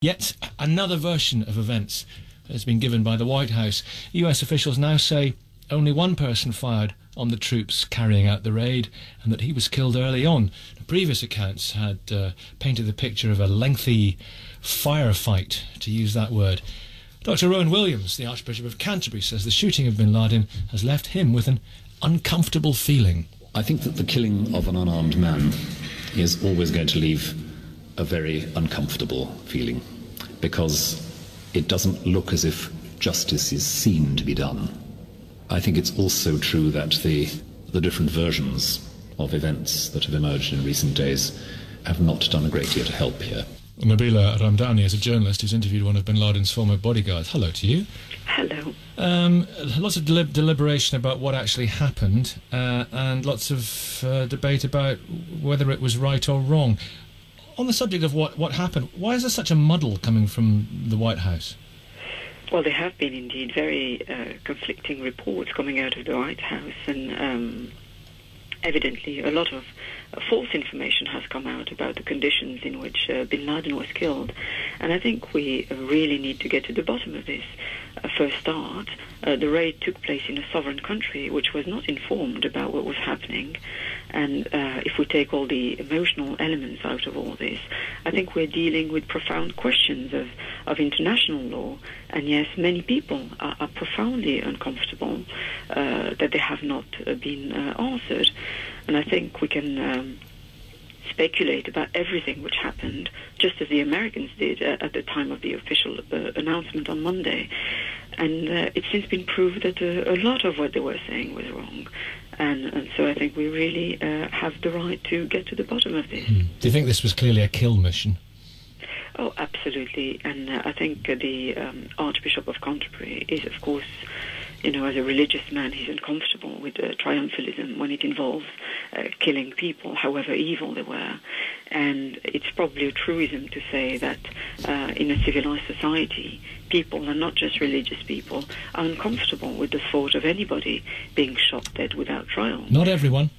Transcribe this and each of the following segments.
Yet another version of events has been given by the White House. US officials now say only one person fired on the troops carrying out the raid, and that he was killed early on. Previous accounts had painted the picture of a lengthy firefight, to use that word. Dr. Rowan Williams, the Archbishop of Canterbury, says the shooting of bin Laden has left him with an uncomfortable feeling. I think that the killing of an unarmed man is always going to leave a very uncomfortable feeling, because it doesn't look as if justice is seen to be done. I think it's also true that the different versions of events that have emerged in recent days have not done a great deal to help here. Nabila Ramdani is a journalist who's interviewed one of bin Laden's former bodyguards. Hello to you. Hello. Lots of deliberation about what actually happened, and lots of debate about whether it was right or wrong. On the subject of what happened, why is there such a muddle coming from the White House? Well, there have been indeed very conflicting reports coming out of the White House, and evidently a lot of false information has come out about the conditions in which bin Laden was killed. And I think we really need to get to the bottom of this. For a start, the raid took place in a sovereign country which was not informed about what was happening. And if we take all the emotional elements out of all this, I think we're dealing with profound questions of international law. And yes, many people are profoundly uncomfortable that they have not been answered. And I think we can speculate about everything which happened, just as the Americans did at the time of the official announcement on Monday. And it's since been proved that a lot of what they were saying was wrong. And so I think we really have the right to get to the bottom of this. Do you think this was clearly a kill mission? Oh, absolutely. And I think the Archbishop of Canterbury is, of course, as a religious man, he's uncomfortable with triumphalism when it involves killing people, however evil they were. And it's probably a truism to say that in a civilized society, people, and not just religious people, are uncomfortable with the thought of anybody being shot dead without trial. Not everyone,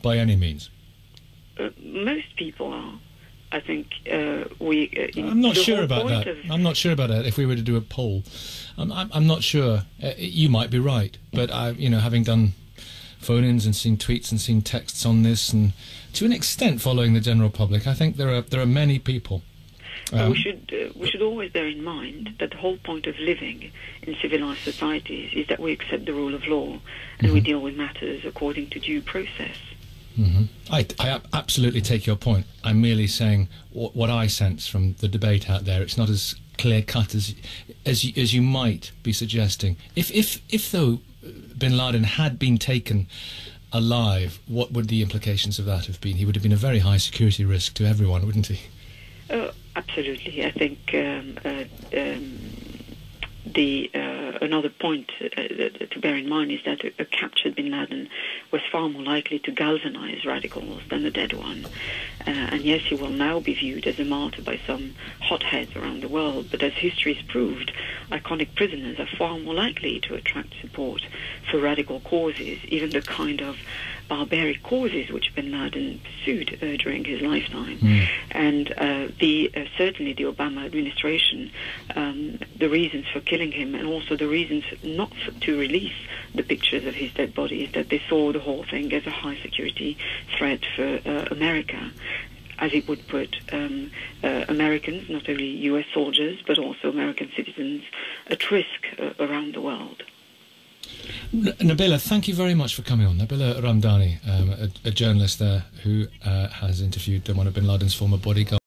by any means. Most people are. I think I'm not sure about that. I'm not sure about that. If we were to do a poll, I'm not sure. You might be right, but having done phone-ins and seen tweets and seen texts on this, and to an extent following the general public, I think there are many people. We should always bear in mind that the whole point of living in civilized societies is that we accept the rule of law and we deal with matters according to due process. I absolutely take your point. I'm merely saying what I sense from the debate out there. It's not as clear cut as you might be suggesting. If though bin Laden had been taken alive, what would the implications of that have been? He would have been a very high security risk to everyone, wouldn't he? Absolutely. I think another point to bear in mind is that a captured bin Laden was far more likely to galvanize radicals than a dead one. And yes, he will now be viewed as a martyr by some hotheads around the world, but as history has proved, iconic prisoners are far more likely to attract support for radical causes, even the kind of barbaric causes which bin Laden pursued during his lifetime. And certainly the Obama administration, the reasons for killing him and also the reasons not to release the pictures of his dead body is that they saw the whole thing as a high security threat for America, as it would put Americans, not only US soldiers, but also American citizens, at risk around the world. Nabila, thank you very much for coming on. Nabila Ramdani, a journalist there who has interviewed one of bin Laden's former bodyguards.